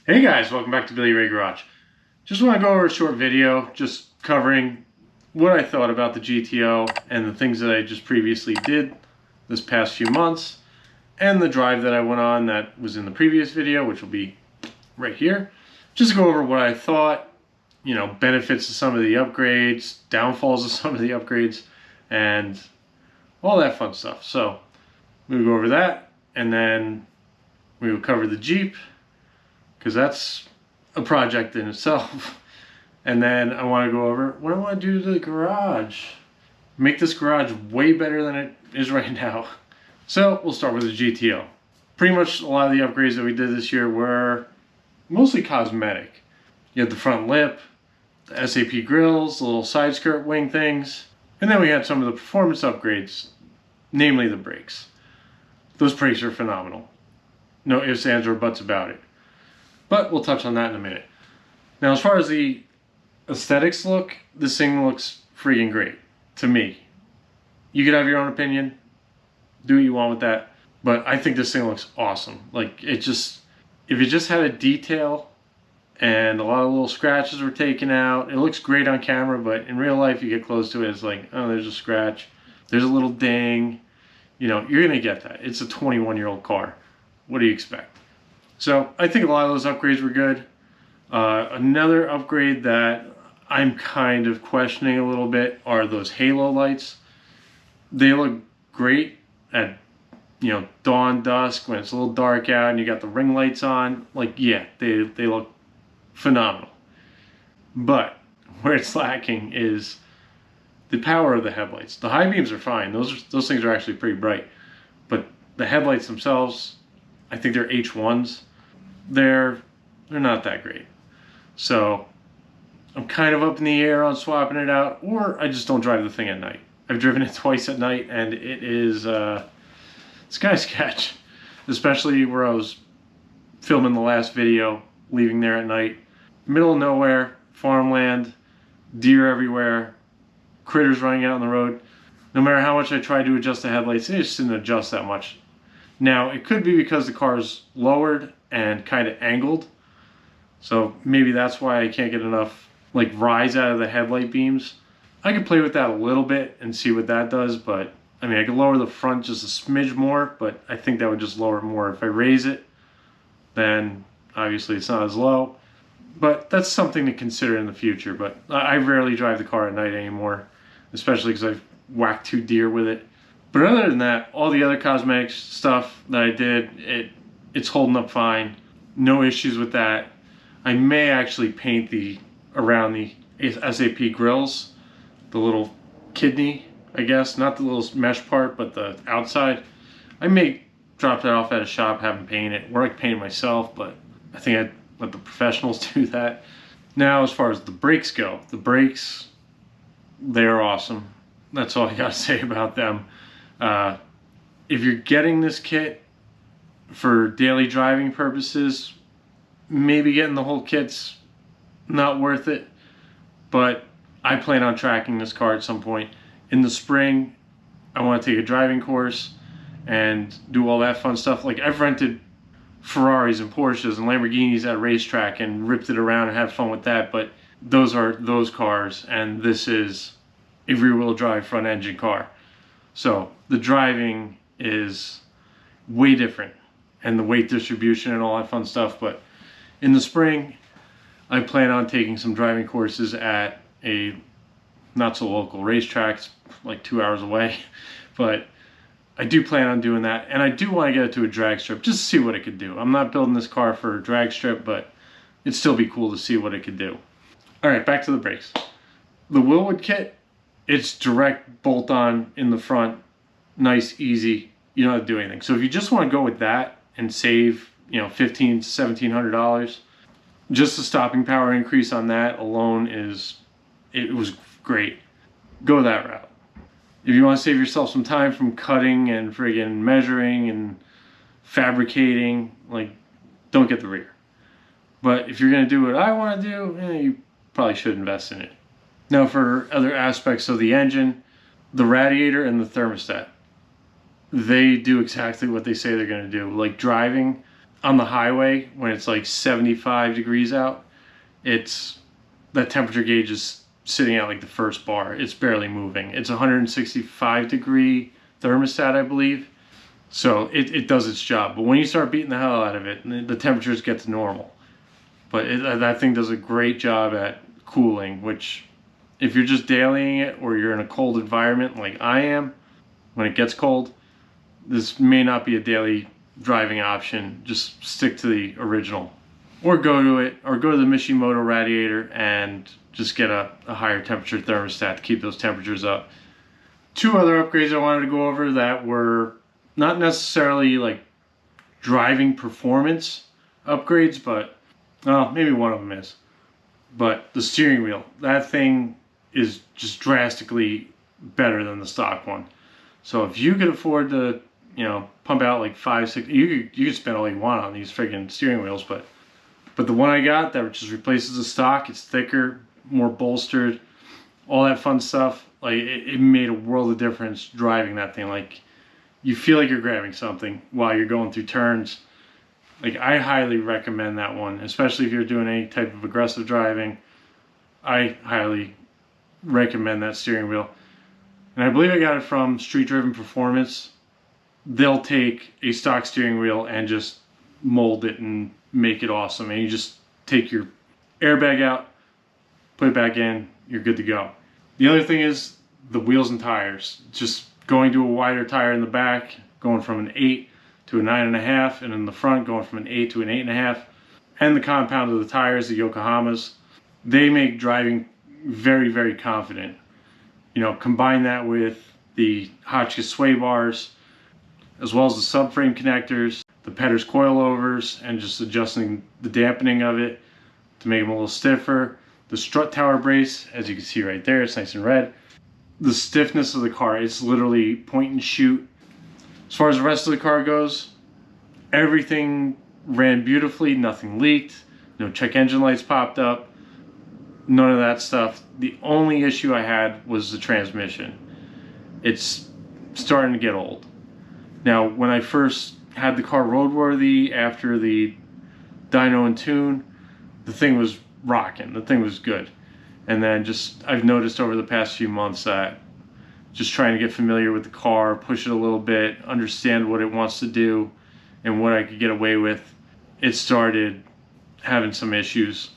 Hey guys, welcome back to Billy Ray Garage. Just want to go over a short video just covering what I thought about the GTO and the things that I just previously did this past few months and the drive that I went on that was in the previous video, which will be right here. Just to go over what I thought, benefits of some of the upgrades, downfalls of some of the upgrades, and all that fun stuff. So we'll go over that, and then we will cover the Jeep, because that's a project in itself. And then I want to go over what I want to do to the garage. Make this garage way better than it is right now. So we'll start with the GTO. Pretty much a lot of the upgrades that we did this year were mostly cosmetic. You had the front lip, the SAP grills, the little side skirt wing things, and then we had some of the performance upgrades, namely the brakes. Those brakes are phenomenal. No ifs, ands, or buts about it. But we'll touch on that in a minute. Now, as far as the aesthetics look, this thing looks freaking great to me. You could have your own opinion, do what you want with that, but I think this thing looks awesome. Like, if it just had a detail and a lot of little scratches were taken out, it looks great on camera, but in real life you get close to it, it's like, oh, there's a scratch, there's a little ding. You're gonna get that. It's a 21-year-old car. What do you expect? So I think a lot of those upgrades were good. Another upgrade that I'm kind of questioning a little bit are those halo lights. They look great at dawn, dusk, when it's a little dark out and you got the ring lights on. Like, yeah, they look phenomenal. But where it's lacking is the power of the headlights. The high beams are fine. Those things are actually pretty bright. But the headlights themselves, I think they're H1s. They're not that great. So I'm kind of up in the air on swapping it out, or I just don't drive the thing at night. I've driven it twice at night, and it is it's kind of sketch, especially where I was filming the last video, leaving there at night. Middle of nowhere, farmland, deer everywhere, critters running out on the road. No matter how much I tried to adjust the headlights, it just didn't adjust that much. Now, it could be because the car is lowered and kind of angled. So maybe that's why I can't get enough rise out of the headlight beams. I could play with that a little bit and see what that does, but I mean, I could lower the front just a smidge more, but I think that would just lower it more. If I raise it, then obviously it's not as low. But that's something to consider in the future. But I rarely drive the car at night anymore, especially because I've whacked 2 deer with it. But other than that, all the other cosmetic stuff that I did, it's holding up fine. No issues with that. I may actually paint around the SAP grills, the little kidney, I guess, not the little mesh part, but the outside. I may drop that off at a shop, have them paint it, or I can paint it myself, but I think I'd let the professionals do that. Now, as far as the brakes go, they're awesome. That's all I gotta say about them. If you're getting this kit for daily driving purposes, maybe getting the whole kit's not worth it, but I plan on tracking this car at some point. In the spring, I want to take a driving course and do all that fun stuff. Like, I've rented Ferraris and Porsches and Lamborghinis at a racetrack and ripped it around and had fun with that, but those are those cars, and this is a rear-wheel drive front engine car. So the driving is way different, and the weight distribution and all that fun stuff. But in the spring, I plan on taking some driving courses at a not so local racetrack. It's like 2 hours away, but I do plan on doing that, and I do want to get it to a drag strip just to see what it could do. I'm not building this car for a drag strip, but it'd still be cool to see what it could do. All right, back to the brakes. The Wilwood kit, it's direct bolt-on in the front, nice, easy. You don't have to do anything. So if you just want to go with that and save, $1,500 to $1,700, just the stopping power increase on that alone it was great. Go that route. If you want to save yourself some time from cutting and friggin' measuring and fabricating, don't get the rear. But if you're gonna do what I want to do, you probably should invest in it. Now, for other aspects of the engine, the radiator and the thermostat, they do exactly what they say they're going to do. Like driving, on the highway when it's like 75 degrees out, that temperature gauge is sitting at like the first bar. It's barely moving. It's 165 degree thermostat, I believe. So it does its job. But when you start beating the hell out of it, the temperatures get to normal. But that thing does a great job at cooling, which if you're just dailying it or you're in a cold environment like I am, when it gets cold, this may not be a daily driving option. Just stick to the original. Or go to the Mishimoto radiator and just get a higher temperature thermostat to keep those temperatures up. Two other upgrades I wanted to go over that were not necessarily like driving performance upgrades, but maybe one of them is. But the steering wheel, that thing is just drastically better than the stock one. So if you could afford to, pump out like 5, 6, you could spend all you want on these freaking steering wheels, but the one I got that just replaces the stock, it's thicker, more bolstered, all that fun stuff. Like it made a world of difference driving that thing. Like you feel like you're grabbing something while you're going through turns. Like I highly recommend that one, especially if you're doing any type of aggressive driving. I highly recommend that steering wheel. And I believe I got it from Street Driven Performance. They'll take a stock steering wheel and just mold it and make it awesome. And you just take your airbag out, put it back in, you're good to go. The other thing is the wheels and tires. Just going to a wider tire in the back, going from an 8 to a 9.5, and in the front going from an 8 to an 8.5. And the compound of the tires, the Yokohamas, they make driving very, very confident. Combine that with the Hotchkiss sway bars, as well as the subframe connectors, the Petters coilovers, and just adjusting the dampening of it to make them a little stiffer. The strut tower brace, as you can see right there, it's nice and red. The stiffness of the car, it's literally point and shoot. As far as the rest of the car goes, everything ran beautifully, nothing leaked, no check engine lights popped up, none of that stuff. The only issue I had was the transmission. It's starting to get old. Now, when I first had the car roadworthy after the dyno and tune, the thing was rocking, the thing was good. And then I've noticed over the past few months that just trying to get familiar with the car, push it a little bit, understand what it wants to do and what I could get away with, it started having some issues.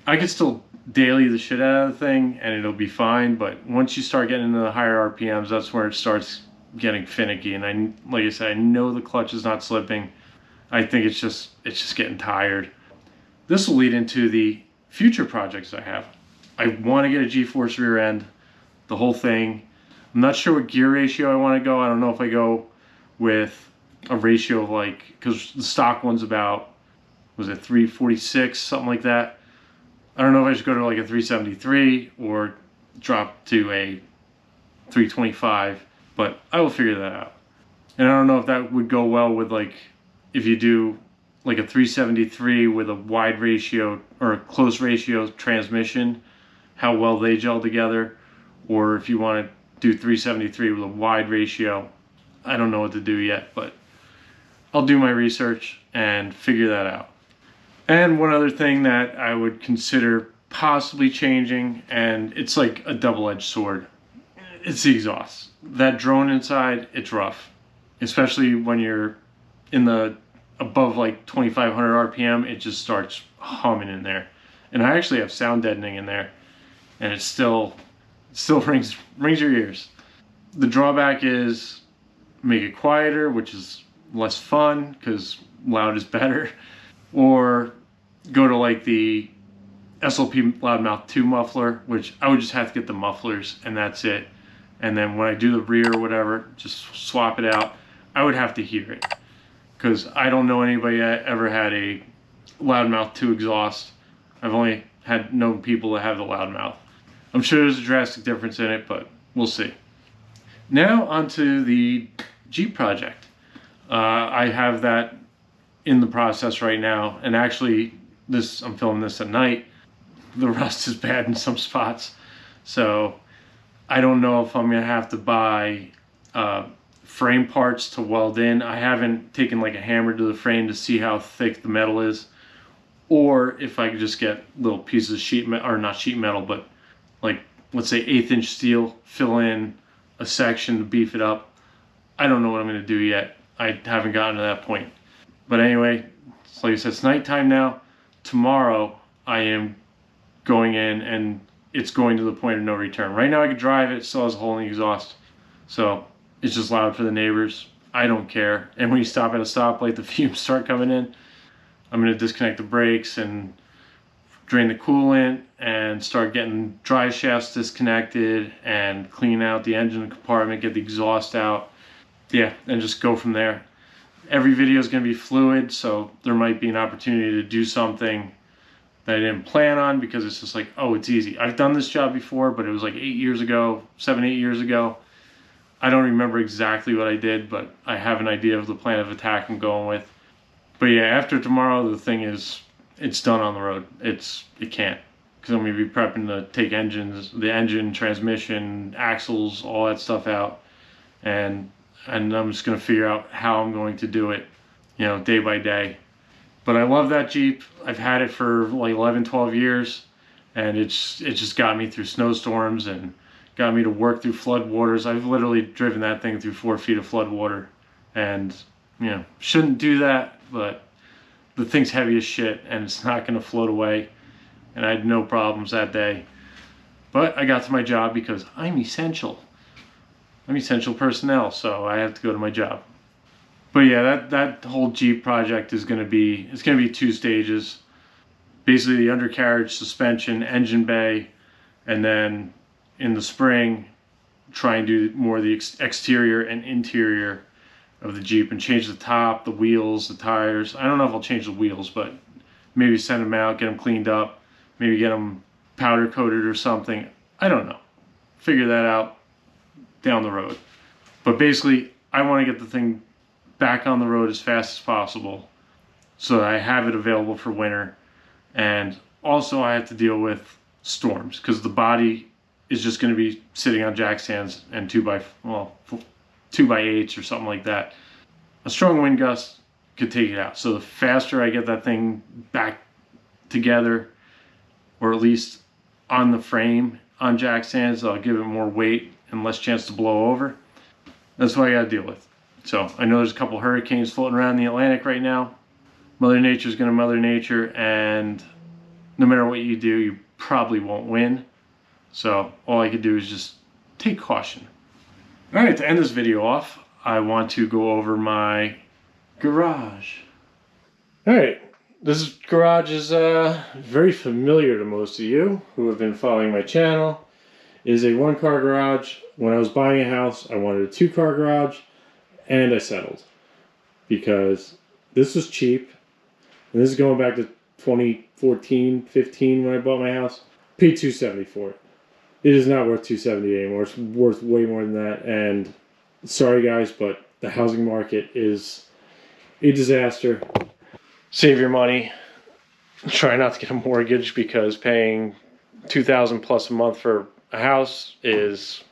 I could still daily the shit out of the thing and it'll be fine, but once you start getting into the higher RPMs, that's where it starts getting finicky. And like I said, I know the clutch is not slipping. I think it's just getting tired. This will lead into the future projects I have. I want to get a G-force rear end, the whole thing. I'm not sure what gear ratio I want to go. I don't know if I go with a ratio of because the stock one's about, was it 346, something like that. I don't know if I should go to like a 373 or drop to a 325, but I will figure that out. And I don't know if that would go well with if you do like a 373 with a wide ratio or a close ratio transmission, how well they gel together, or if you want to do 373 with a wide ratio. I don't know what to do yet, but I'll do my research and figure that out. And one other thing that I would consider possibly changing, and it's like a double-edged sword, it's the exhaust. That drone inside, it's rough, especially when you're in the above 2500 RPM, it just starts humming in there. And I actually have sound deadening in there, and it still rings your ears. The drawback is make it quieter, which is less fun because loud is better, or go to the SLP Loudmouth 2 muffler, which I would just have to get the mufflers and that's it. And then when I do the rear or whatever, just swap it out. I would have to hear it because I don't know anybody that ever had a Loudmouth 2 exhaust. I've only known people that have the Loudmouth. I'm sure there's a drastic difference in it, but we'll see. Now onto the Jeep project. I have that in the process right now, and actually I'm filming this at night. The rust is bad in some spots, so I don't know if I'm gonna have to buy frame parts to weld in. I haven't taken like a hammer to the frame to see how thick the metal is, or if I could just get little pieces of sheet metal, or not sheet metal, but like, let's say 1/8 inch steel, fill in a section to beef it up. I don't know what I'm going to do yet. I haven't gotten to that point. But anyway, like I said, it's nighttime now. Tomorrow I am going in, and it's going to the point of no return. Right now I can drive it, it still has a hole in the exhaust. So it's just loud for the neighbors. I don't care. And when you stop at a stoplight, the fumes start coming in. I'm going to disconnect the brakes and drain the coolant and start getting drive shafts disconnected and clean out the engine compartment, get the exhaust out. Yeah, and just go from there. Every video is going to be fluid, so there might be an opportunity to do something that I didn't plan on, because it's just like, oh, it's easy. I've done this job before, but it was like 8 years ago, 7, 8 years ago. I don't remember exactly what I did, but I have an idea of the plan of attack I'm going with. But yeah, after tomorrow, the thing is, it's done on the road. It can't, because I'm going to be prepping to take the engine, transmission, axles, all that stuff out, and I'm just going to figure out how I'm going to do it, day by day. But I love that Jeep. I've had it for like 11, 12 years, and it just got me through snowstorms and got me to work through flood waters. I've literally driven that thing through 4 feet of flood water, and shouldn't do that, but the thing's heavy as shit and it's not going to float away, and I had no problems that day. But I got to my job because I'm essential. I'm essential personnel, so I have to go to my job. But yeah, that whole Jeep project is going to be, it's going to be 2 stages. Basically the undercarriage, suspension, engine bay, and then in the spring try and do more of the exterior and interior of the Jeep and change the top, the wheels, the tires. I don't know if I'll change the wheels, but maybe send them out, get them cleaned up, maybe get them powder coated or something. I don't know. Figure that out down the road. But basically, I want to get the thing back on the road as fast as possible so that I have it available for winter. And also I have to deal with storms, because the body is just going to be sitting on jack stands and 2x8s or something like that. A strong wind gust could take it out. So the faster I get that thing back together, or at least on the frame on jack stands, I'll give it more weight and less chance to blow over. That's what I got to deal with. So I know there's a couple hurricanes floating around the Atlantic right now. Mother Nature's going to Mother Nature, and no matter what you do, you probably won't win. So all I could do is just take caution. All right, to end this video off, I want to go over my garage. All right, this garage is very familiar to most of you who have been following my channel. It is a 1-car garage. When I was buying a house, I wanted a 2-car garage, and I settled because this was cheap. And this is going back to 2014, 15 when I bought my house. Paid $270 for it. It is not worth $270 anymore. It's worth way more than that. And sorry guys, but the housing market is a disaster. Save your money. Try not to get a mortgage, because paying $2,000 plus a month for a house it's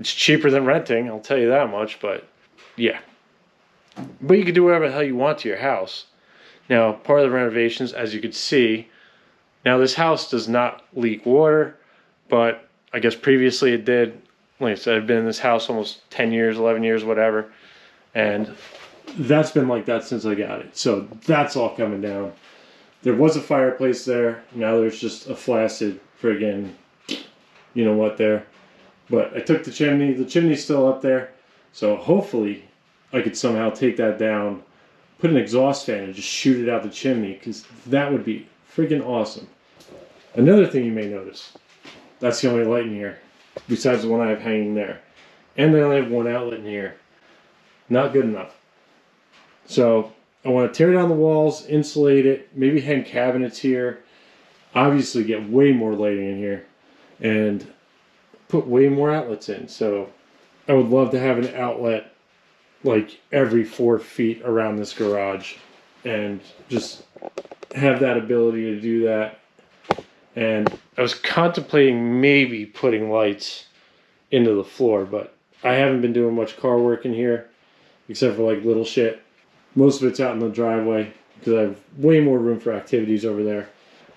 cheaper than renting, I'll tell you that much. But yeah. But you can do whatever the hell you want to your house. Now, part of the renovations, as you can see, now this house does not leak water, but I guess previously it did. Like I said, I've been in this house almost 10 years, 11 years, whatever. And that's been like that since I got it. So that's all coming down. There was a fireplace there. Now there's just a flaccid friggin' you know what there. But I took the chimney. The chimney's still up there. So hopefully I could somehow take that down, put an exhaust fan and just shoot it out the chimney, because that would be freaking awesome. Another thing you may notice, that's the only light in here, besides the one I have hanging there. And I only have one outlet in here. Not good enough. So I want to tear down the walls, insulate it, maybe hang cabinets here, obviously get way more lighting in here, and put way more outlets in. So I would love to have an outlet like every 4 feet around this garage, and just have that ability to do that. And I was contemplating maybe putting lights into the floor, but I haven't been doing much car work in here, except for like little shit. Most of it's out in the driveway because I have way more room for activities over there.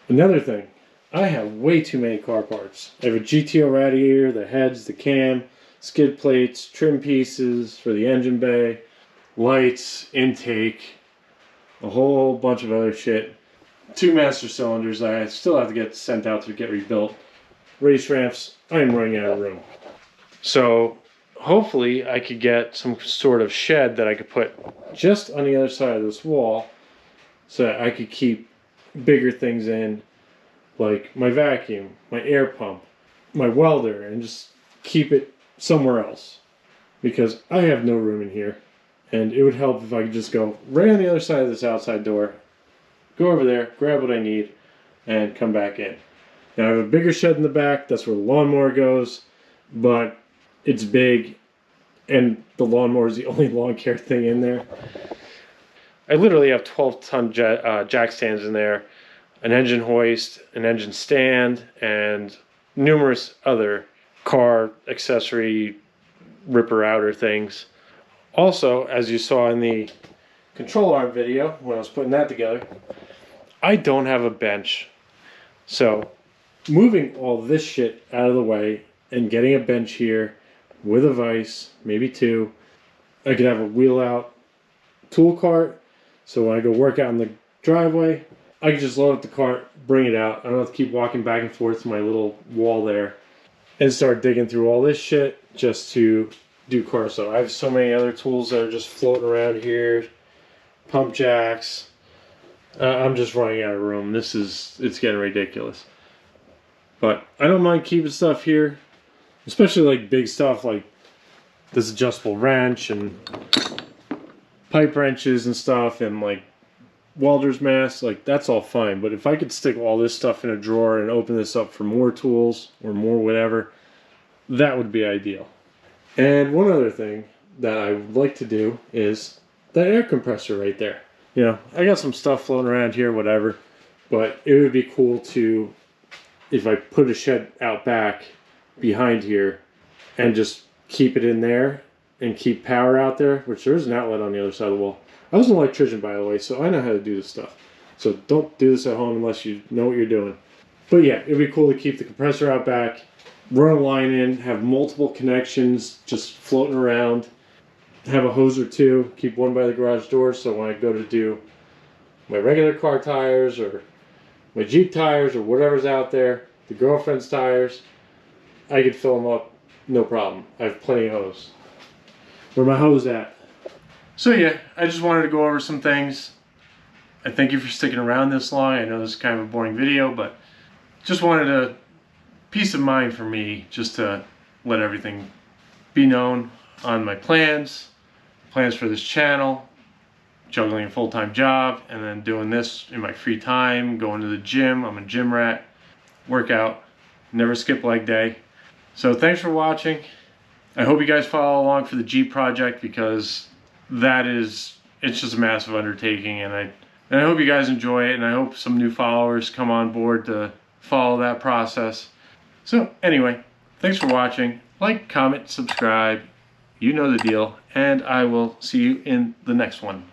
Another thing, I have way too many car parts. I have a GTO radiator, the heads, the cam, skid plates, trim pieces for the engine bay, lights, intake, a whole bunch of other shit. 2 master cylinders I still have to get sent out to get rebuilt. Race ramps, I am running out of room. So hopefully I could get some sort of shed that I could put just on the other side of this wall so that I could keep bigger things in, like my vacuum, my air pump, my welder, and just keep it somewhere else. Because I have no room in here. And it would help if I could just go right on the other side of this outside door, go over there, grab what I need, and come back in. Now I have a bigger shed in the back, that's where the lawnmower goes, but it's big, and the lawnmower is the only lawn care thing in there. I literally have 12-ton jack stands in there, an engine hoist, an engine stand, and numerous other car accessory ripper-outer things. Also, as you saw in the control arm video, when I was putting that together, I don't have a bench. So, moving all this shit out of the way and getting a bench here with a vise, maybe 2, I could have a wheel-out tool cart. So when I go work out in the driveway, I can just load up the cart, bring it out. I don't have to keep walking back and forth to my little wall there and start digging through all this shit just to do car stuff. I have so many other tools that are just floating around here. Pump jacks. I'm just running out of room. It's getting ridiculous. But I don't mind keeping stuff here, especially like big stuff like this adjustable wrench and pipe wrenches and stuff, and like welder's mask, like that's all fine. But if I could stick all this stuff in a drawer and open this up for more tools or more whatever, that would be ideal. And one other thing that I would like to do is that air compressor right there. You know, I got some stuff floating around here, whatever, but it would be cool to, if I put a shed out back behind here and just keep it in there and keep power out there, which there is an outlet on the other side of the wall. I was an electrician, by the way, so I know how to do this stuff. So don't do this at home unless you know what you're doing. But yeah, it'd be cool to keep the compressor out back, run a line in, have multiple connections just floating around, have a hose or 2, keep one by the garage door so when I go to do my regular car tires or my Jeep tires or whatever's out there, the girlfriend's tires, I could fill them up, no problem. I have plenty of hose. Where my hose at? So yeah, I just wanted to go over some things. I thank you for sticking around this long. I know this is kind of a boring video, but just wanted a peace of mind for me just to let everything be known on my plans for this channel, juggling a full-time job, and then doing this in my free time, going to the gym. I'm a gym rat, workout, never skip leg day. So thanks for watching. I hope you guys follow along for the Jeep project because it's just a massive undertaking, and I hope you guys enjoy it, and I hope some new followers come on board to follow that process. So anyway, thanks for watching. Like, comment, subscribe. You know the deal, and I will see you in the next one.